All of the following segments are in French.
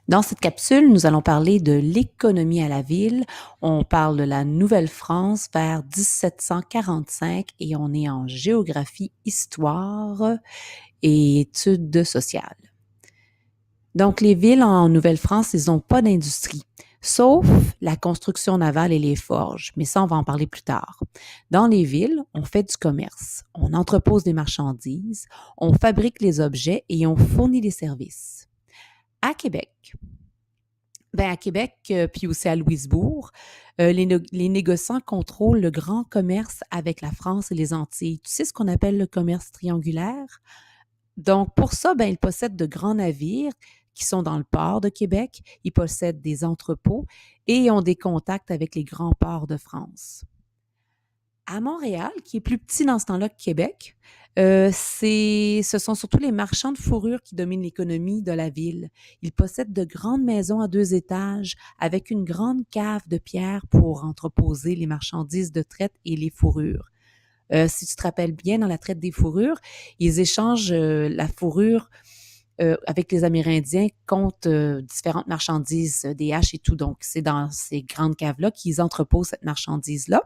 Dans cette capsule, nous allons parler de l'économie à la ville. On parle de la Nouvelle-France vers 1745 et on est en géographie, histoire et études sociales. Donc, les villes en Nouvelle-France, ils n'ont pas d'industrie, sauf la construction navale et les forges, mais ça, on va en parler plus tard. Dans les villes, on fait du commerce, on entrepose des marchandises, on fabrique les objets et on fournit des services. À Québec, à Québec, puis aussi à Louisbourg, les négociants contrôlent le grand commerce avec la France et les Antilles. Tu sais ce qu'on appelle le commerce triangulaire? Donc, pour ça, ils possèdent de grands navires qui sont dans le port de Québec, ils possèdent des entrepôts et ils ont des contacts avec les grands ports de France. À Montréal, qui est plus petit dans ce temps-là que Québec, ce sont surtout les marchands de fourrure qui dominent l'économie de la ville. Ils possèdent de grandes maisons à 2 étages avec une grande cave de pierre pour entreposer les marchandises de traite et les fourrures. Si tu te rappelles bien, dans la traite des fourrures, ils échangent la fourrure avec les Amérindiens contre différentes marchandises, des haches et tout. Donc, c'est dans ces grandes caves-là qu'ils entreposent cette marchandise-là.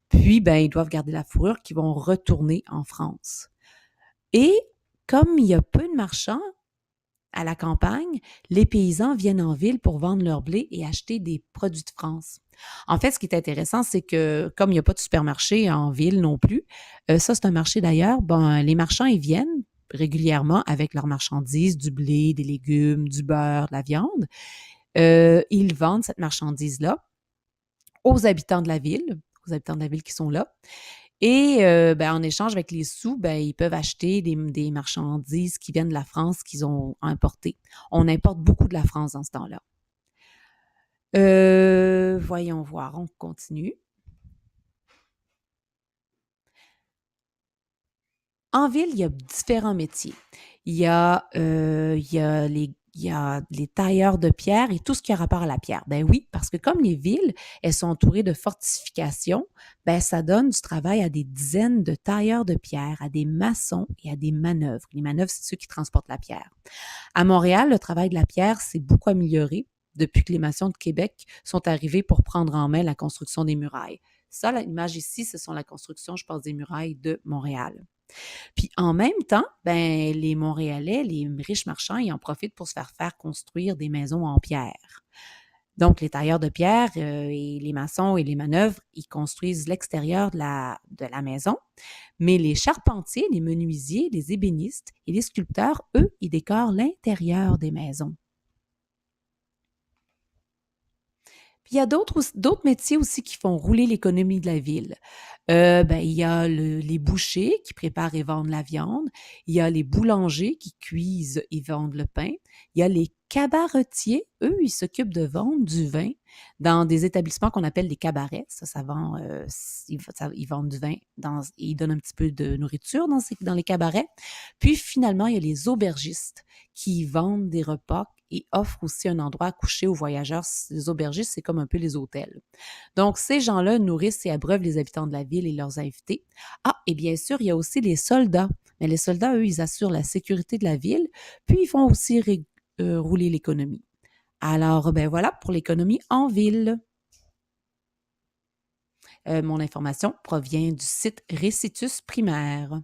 Puis, ils doivent garder la fourrure qu'ils vont retourner en France. Et comme il y a peu de marchands à la campagne, les paysans viennent en ville pour vendre leur blé et acheter des produits de France. En fait, ce qui est intéressant, c'est que comme il n'y a pas de supermarché en ville non plus, ça c'est un marché d'ailleurs, les marchands, ils viennent régulièrement avec leurs marchandises, du blé, des légumes, du beurre, de la viande. Ils vendent cette marchandise-là aux habitants de la ville, qui sont là. Et en échange avec les sous, ils peuvent acheter des marchandises qui viennent de la France qu'ils ont importées. On importe beaucoup de la France dans ce temps-là. Voyons voir, on continue. En ville, il y a différents métiers. Il y a les tailleurs de pierre et tout ce qui a rapport à la pierre. Ben oui, parce que comme les villes, elles sont entourées de fortifications, ça donne du travail à des dizaines de tailleurs de pierre, à des maçons et à des manœuvres. Les manœuvres, c'est ceux qui transportent la pierre. À Montréal, le travail de la pierre s'est beaucoup amélioré depuis que les maçons de Québec sont arrivés pour prendre en main la construction des murailles. Ça, l'image ici, ce sont la construction, je pense, des murailles de Montréal. Puis en même temps, les Montréalais, les riches marchands, ils en profitent pour se faire construire des maisons en pierre. Donc, les tailleurs de pierre et les maçons et les manœuvres, ils construisent l'extérieur de la maison, mais les charpentiers, les menuisiers, les ébénistes et les sculpteurs, eux, ils décorent l'intérieur des maisons. Puis il y a d'autres métiers aussi qui font rouler l'économie de la ville. Il y a les bouchers qui préparent et vendent la viande. Il y a les boulangers qui cuisent et vendent le pain. Il y a les cabaretiers, eux, ils s'occupent de vendre du vin dans des établissements qu'on appelle des cabarets. Ça vend, ils vendent du vin et ils donnent un petit peu de nourriture dans les cabarets. Puis finalement, il y a les aubergistes qui vendent des repas et offrent aussi un endroit à coucher aux voyageurs. Les aubergistes, c'est comme un peu les hôtels. Donc, ces gens-là nourrissent et abreuvent les habitants de la ville et leurs invités. Ah, et bien sûr, il y a aussi les soldats. Mais les soldats, eux, ils assurent la sécurité de la ville, puis ils font aussi rouler l'économie. Alors, voilà pour l'économie en ville. Mon information provient du site Récitus Primaire.